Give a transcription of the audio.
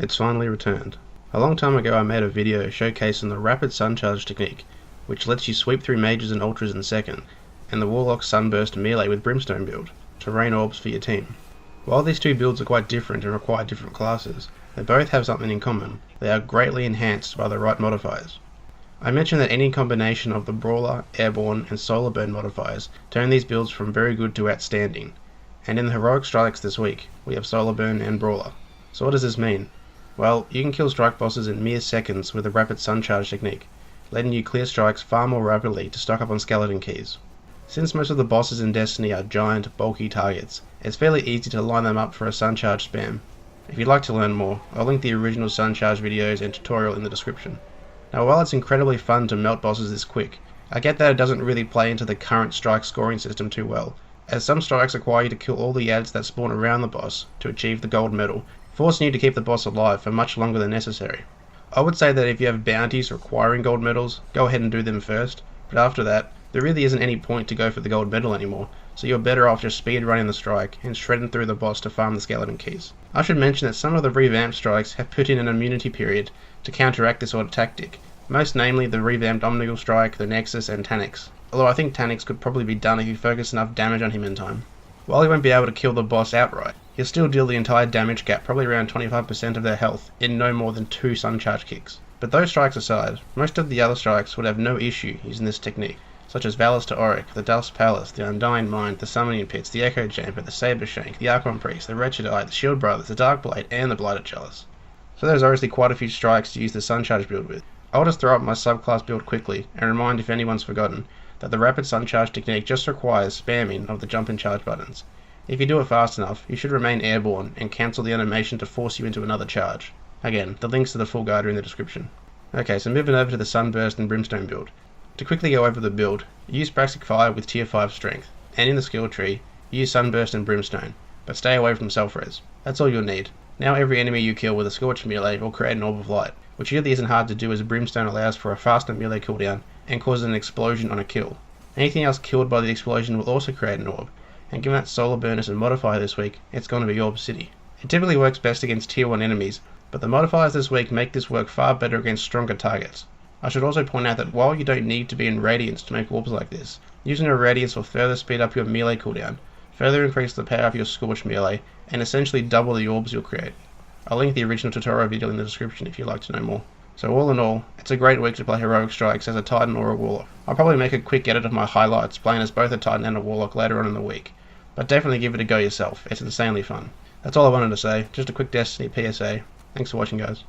It's finally returned. A long time ago I made a video showcasing the rapid Suncharge technique, which lets you sweep through mages and ultras in a second, and the Warlock Sunburst melee with Brimstone build, to rain orbs for your team. While these two builds are quite different and require different classes, they both have something in common: they are greatly enhanced by the right modifiers. I mentioned that any combination of the Brawler, Airborne and Solar Burn modifiers turn these builds from very good to outstanding, and in the Heroic Strikes this week, we have Solar Burn and Brawler. So what does this mean? Well, you can kill strike bosses in mere seconds with the rapid Suncharge technique, letting you clear strikes far more rapidly to stock up on skeleton keys. Since most of the bosses in Destiny are giant, bulky targets, it's fairly easy to line them up for a Suncharge spam. If you'd like to learn more, I'll link the original Suncharge videos and tutorial in the description. Now, while it's incredibly fun to melt bosses this quick, I get that it doesn't really play into the current strike scoring system too well, as some strikes require you to kill all the ads that spawn around the boss to achieve the gold medal, forcing you to keep the boss alive for much longer than necessary. I would say that if you have bounties requiring gold medals, go ahead and do them first, but after that, there really isn't any point to go for the gold medal anymore, so you're better off just speed running the strike and shredding through the boss to farm the skeleton keys. I should mention that some of the revamped strikes have put in an immunity period to counteract this sort of tactic, most namely the revamped Omnigul Strike, the Nexus and Taniks, although I think Taniks could probably be done if you focus enough damage on him in time. While you won't be able to kill the boss outright, you'll still deal the entire damage gap, probably around 25% of their health, in no more than 2 Suncharge kicks. But those strikes aside, most of the other strikes would have no issue using this technique, such as Valus to Auric, the Dust Palace, the Undying Mind, the Summoning Pits, the Echo Chamber, the Saber Shank, the Archon Priest, the Wretched Eye, the Shield Brothers, the Dark Blade, and the Blighted Chalice. So there's obviously quite a few strikes to use the Suncharge build with. I'll just throw up my subclass build quickly, and remind if anyone's forgotten, that the rapid Suncharge technique just requires spamming of the jump and charge buttons. If you do it fast enough, you should remain airborne and cancel the animation to force you into another charge. Again, the links to the full guide are in the description. Okay, so moving over to the Sunburst and Brimstone build. To quickly go over the build, use Praxic Fire with tier 5 strength, and in the skill tree, use Sunburst and Brimstone, but stay away from self-res. That's all you'll need. Now every enemy you kill with a Scorch melee will create an Orb of Light, which really isn't hard to do as Brimstone allows for a faster melee cooldown and causes an explosion on a kill. Anything else killed by the explosion will also create an orb, and given that Solar Burn is a modifier this week, it's going to be Orb City. It typically works best against tier 1 enemies, but the modifiers this week make this work far better against stronger targets. I should also point out that while you don't need to be in Radiance to make orbs like this, using a Radiance will further speed up your melee cooldown, further increase the power of your Scorch melee, and essentially double the orbs you'll create. I'll link the original tutorial video in the description if you'd like to know more. So all in all, it's a great week to play Heroic Strikes as a Titan or a Warlock. I'll probably make a quick edit of my highlights playing as both a Titan and a Warlock later on in the week, but definitely give it a go yourself, it's insanely fun. That's all I wanted to say, just a quick Destiny PSA. Thanks for watching, guys.